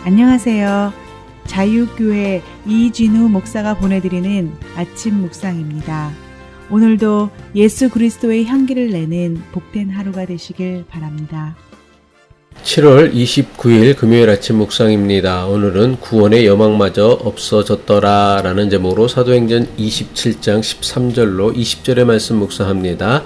안녕하세요. 자유교회 이진우 목사가 보내드리는 아침 묵상입니다. 오늘도 예수 그리스도의 향기를 내는 복된 하루가 되시길 바랍니다. 7월 29일 금요일 아침 묵상입니다. 오늘은 구원의 여망마저 없어졌더라 라는 제목으로 사도행전 27장 13절로 20절의 말씀 묵상합니다.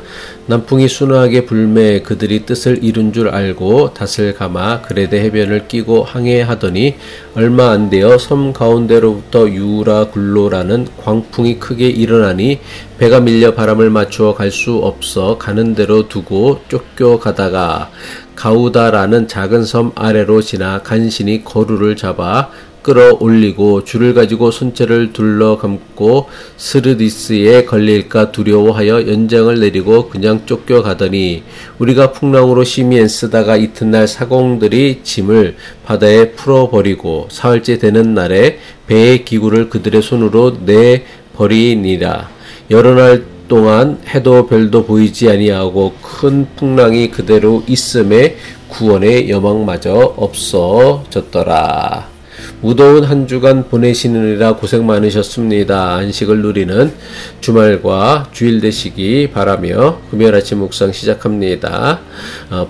남풍이 순하게 불매 그들이 뜻을 이룬 줄 알고 닷을 감아 그레데 해변을 끼고 항해하더니 얼마 안 되어 섬 가운데로부터 유라굴로라는 광풍이 크게 일어나니 배가 밀려 바람을 맞추어 갈 수 없어 가는 대로 두고 쫓겨가다가 가우다라는 작은 섬 아래로 지나 간신히 거루를 잡아 끌어올리고 줄을 가지고 손채를 둘러 감고 스르디스에 걸릴까 두려워하여 연장을 내리고 그냥 쫓겨가더니 우리가 풍랑으로 심히 애쓰다가 이튿날 사공들이 짐을 바다에 풀어버리고 사흘째 되는 날에 배의 기구를 그들의 손으로 내버리니라. 여러 날 동안 해도 별도 보이지 아니하고 큰 풍랑이 그대로 있음에 구원의 여망마저 없어졌더라. 무더운 한 주간 보내시느라 고생 많으셨습니다. 안식을 누리는 주말과 주일 되시기 바라며 금요일 아침 묵상 시작합니다.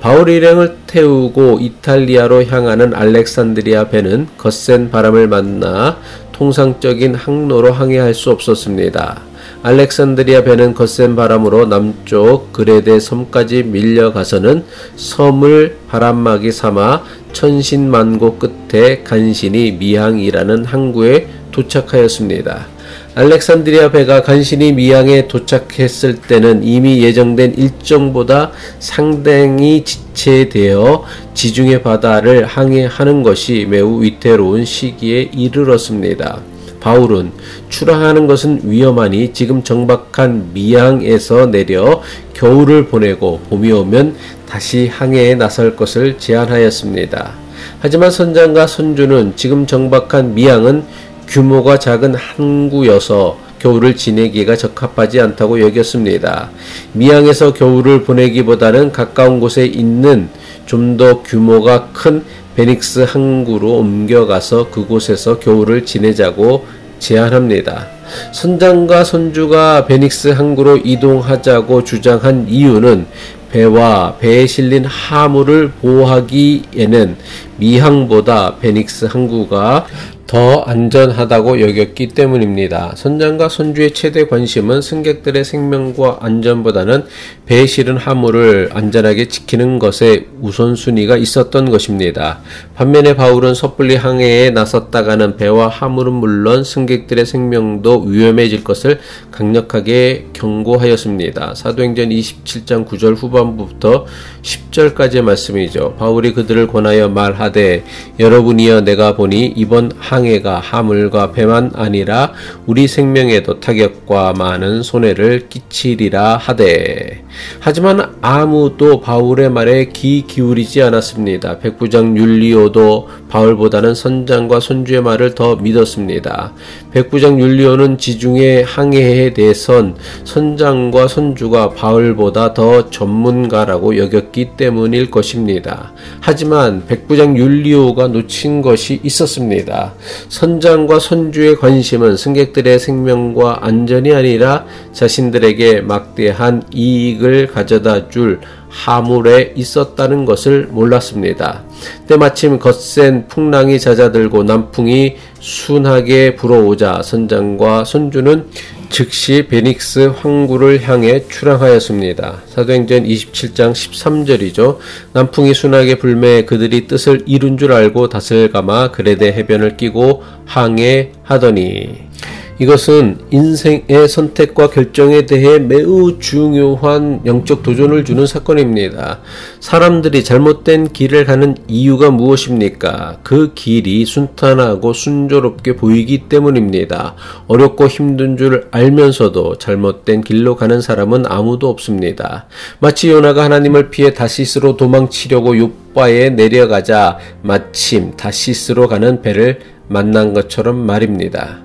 바울 일행을 태우고 이탈리아로 향하는 알렉산드리아 배는 거센 바람을 만나 통상적인 항로로 항해할 수 없었습니다. 알렉산드리아 배는 거센 바람으로 남쪽 그레데 섬까지 밀려가서는 섬을 바람막이 삼아 천신만고 끝에 간신히 미항이라는 항구에 도착하였습니다. 알렉산드리아 배가 간신히 미항에 도착했을 때는 이미 예정된 일정보다 상당히 지체되어 지중해 바다를 항해하는 것이 매우 위태로운 시기에 이르렀습니다. 바울은 출항하는 것은 위험하니 지금 정박한 미항에서 내려 겨울을 보내고 봄이 오면 다시 항해에 나설 것을 제안하였습니다. 하지만 선장과 선주는 지금 정박한 미항은 규모가 작은 항구여서 겨울을 지내기가 적합하지 않다고 여겼습니다. 미항에서 겨울을 보내기보다는 가까운 곳에 있는 좀 더 규모가 큰 베닉스 항구로 옮겨가서 그곳에서 겨울을 지내자고 제안합니다. 선장과 선주가 베닉스 항구로 이동하자고 주장한 이유는 배와 배에 실린 화물을 보호하기에는 미항보다 베닉스 항구가 더 안전하다고 여겼기 때문입니다. 선장과 선주의 최대 관심은 승객들의 생명과 안전보다는 배에 실은 화물을 안전하게 지키는 것에 우선순위가 있었던 것입니다. 반면에 바울은 섣불리 항해에 나섰다가는 배와 화물은 물론 승객들의 생명도 위험해질 것을 강력하게 경고하였습니다. 사도행전 27장 9절 후반부부터 10절까지의 말씀이죠. 바울이 그들을 권하여 말하되 여러분이여 내가 보니 이번 항해가 화물과 배만 아니라 우리 생명에도 타격과 많은 손해를 끼치리라 하되 하지만 아무도 바울의 말에 귀 기울이지 않았습니다. 백부장 율리오도 바울보다는 선장과 선주의 말을 더 믿었습니다. 백부장 율리오는 지중해 항해에 대해선 선장과 선주가 바울보다 더 전문가라고 여겼기 때문일 것입니다. 하지만 백부장 율리오가 놓친 것이 있었습니다. 선장과 선주의 관심은 승객들의 생명과 안전이 아니라 자신들에게 막대한 이익을 가져다 줄 화물에 있었다는 것을 몰랐습니다. 때마침 거센 풍랑이 잦아들고 남풍이 순하게 불어오자 선장과 선주는 즉시 베닉스 항구를 향해 출항하였습니다. 사도행전 27장 13절이죠. 남풍이 순하게 불매 그들이 뜻을 이룬 줄 알고 닷을 감아 그레데 해변을 끼고 항해하더니 이것은 인생의 선택과 결정에 대해 매우 중요한 영적 도전을 주는 사건입니다. 사람들이 잘못된 길을 가는 이유가 무엇입니까? 그 길이 순탄하고 순조롭게 보이기 때문입니다. 어렵고 힘든 줄 알면서도 잘못된 길로 가는 사람은 아무도 없습니다. 마치 요나가 하나님을 피해 다시스로 도망치려고 욥바에 내려가자 마침 다시스로 가는 배를 만난 것처럼 말입니다.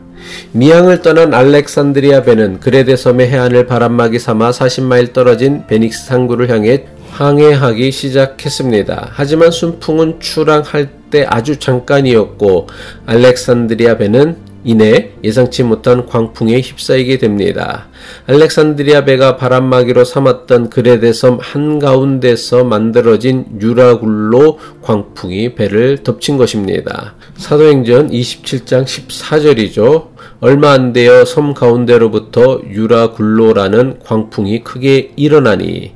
미항을 떠난 알렉산드리아 배는 그레데 섬의 해안을 바람막이 삼아 40마일 떨어진 베닉스 항구를 향해 항해하기 시작했습니다. 하지만 순풍은 출항할 때 아주 잠깐이었고 알렉산드리아 배는 이내 예상치 못한 광풍에 휩싸이게 됩니다. 알렉산드리아 배가 바람막이로 삼았던 그레데 섬 한가운데서 만들어진 유라굴로 광풍이 배를 덮친 것입니다. 사도행전 27장 14절이죠. 얼마 안 되어 섬 가운데로부터 유라굴로라는 광풍이 크게 일어나니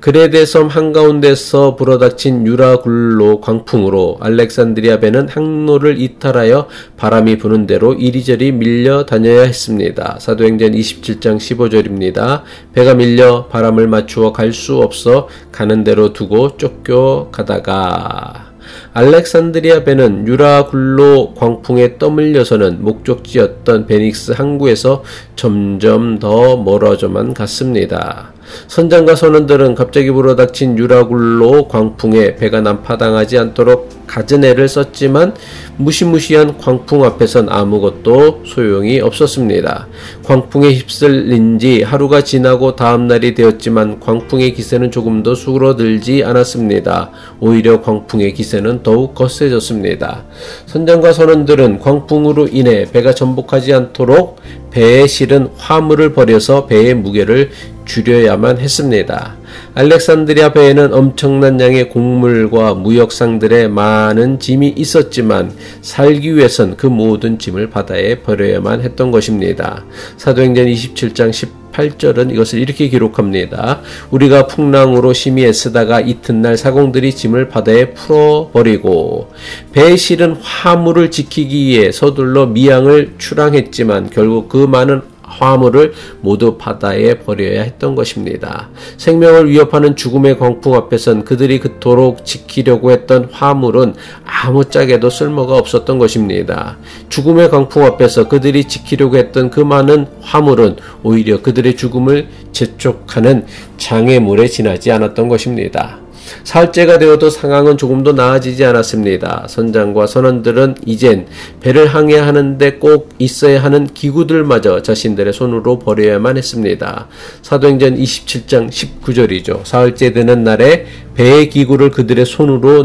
그레데 섬 한가운데서 불어닥친 유라굴로 광풍으로 알렉산드리아 배는 항로를 이탈하여 바람이 부는 대로 이리저리 밀려 다녀야 했습니다. 사도행전 27장 15절입니다. 배가 밀려 바람을 맞추어 갈 수 없어 가는 대로 두고 쫓겨가다가 알렉산드리아 배는 유라굴로 광풍에 떠밀려서는 목적지였던 베닉스 항구에서 점점 더 멀어져만 갔습니다. 선장과 선원들은 갑자기 불어닥친 유라굴로 광풍에 배가 난파당하지 않도록 갖은 애를 썼지만 무시무시한 광풍 앞에선 아무것도 소용이 없었습니다. 광풍에 휩쓸린 지 하루가 지나고 다음 날이 되었지만 광풍의 기세는 조금도 수그러들지 않았습니다. 오히려 광풍의 기세는 더욱 거세졌습니다. 선장과 선원들은 광풍으로 인해 배가 전복하지 않도록 배에 실은 화물을 버려서 배의 무게를 줄여야만 했습니다. 알렉산드리아 배에는 엄청난 양의 곡물과 무역상들의 많은 짐이 있었지만 살기 위해선 그 모든 짐을 바다에 버려야만 했던 것입니다. 사도행전 27장 18절은 이것을 이렇게 기록합니다. 우리가 풍랑으로 심히 애쓰다가 이튿날 사공들이 짐을 바다에 풀어버리고 배에 실은 화물을 지키기 위해 서둘러 미항을 출항했지만 결국 그 많은 화물을 모두 바다에 버려야 했던 것입니다. 생명을 위협하는 죽음의 광풍 앞에선 그들이 그토록 지키려고 했던 화물은 아무짝에도 쓸모가 없었던 것입니다. 죽음의 광풍 앞에서 그들이 지키려고 했던 그 많은 화물은 오히려 그들의 죽음을 재촉하는 장애물에 지나지 않았던 것입니다. 사흘째가 되어도 상황은 조금도 나아지지 않았습니다. 선장과 선원들은 이젠 배를 항해하는데 꼭 있어야 하는 기구들마저 자신들의 손으로 버려야만 했습니다. 사도행전 27장 19절이죠. 사흘째 되는 날에 배의 기구를 그들의 손으로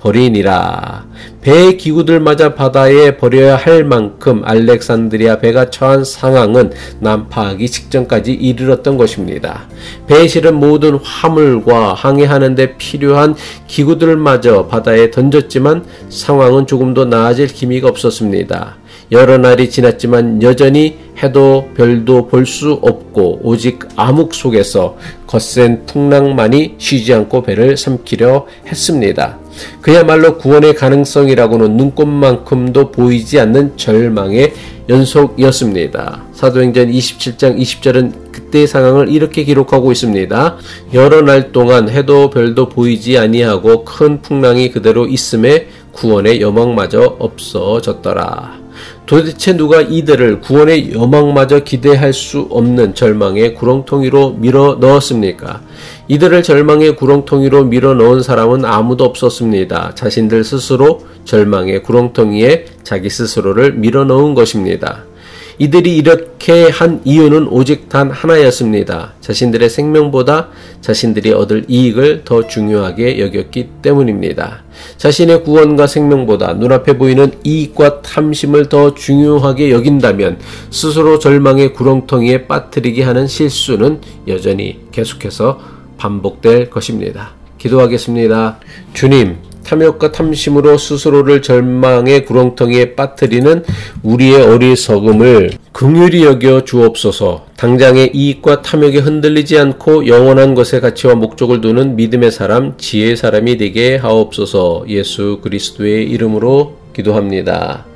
버리니라. 배의 기구들마저 바다에 버려야 할 만큼 알렉산드리아 배가 처한 상황은 난파하기 직전까지 이르렀던 것입니다. 배에 실은 모든 화물과 항해하는 데 필요한 기구들마저 바다에 던졌지만 상황은 조금도 나아질 기미가 없었습니다. 여러 날이 지났지만 여전히 해도 별도 볼 수 없고 오직 암흑 속에서 거센 풍랑만이 쉬지 않고 배를 삼키려 했습니다. 그야말로 구원의 가능성이라고는 눈꼽만큼도 보이지 않는 절망의 연속이었습니다. 사도행전 27장 20절은 그때의 상황을 이렇게 기록하고 있습니다. 여러 날 동안 해도 별도 보이지 아니하고 큰 풍랑이 그대로 있음에 구원의 여망마저 없어졌더라. 도대체 누가 이들을 구원의 여망마저 기대할 수 없는 절망의 구렁텅이로 밀어 넣었습니까? 이들을 절망의 구렁텅이로 밀어 넣은 사람은 아무도 없었습니다. 자신들 스스로 절망의 구렁텅이에 자기 스스로를 밀어 넣은 것입니다. 이들이 이렇게 한 이유는 오직 단 하나였습니다. 자신들의 생명보다 자신들이 얻을 이익을 더 중요하게 여겼기 때문입니다. 자신의 구원과 생명보다 눈앞에 보이는 이익과 탐심을 더 중요하게 여긴다면 스스로 절망의 구렁텅이에 빠뜨리게 하는 실수는 여전히 계속해서 반복될 것입니다. 기도하겠습니다. 주님, 탐욕과 탐심으로 스스로를 절망의 구렁텅이에 빠뜨리는 우리의 어리석음을 긍휼히 여겨 주옵소서. 당장의 이익과 탐욕에 흔들리지 않고 영원한 것의 가치와 목적을 두는 믿음의 사람, 지혜의 사람이 되게 하옵소서. 예수 그리스도의 이름으로 기도합니다.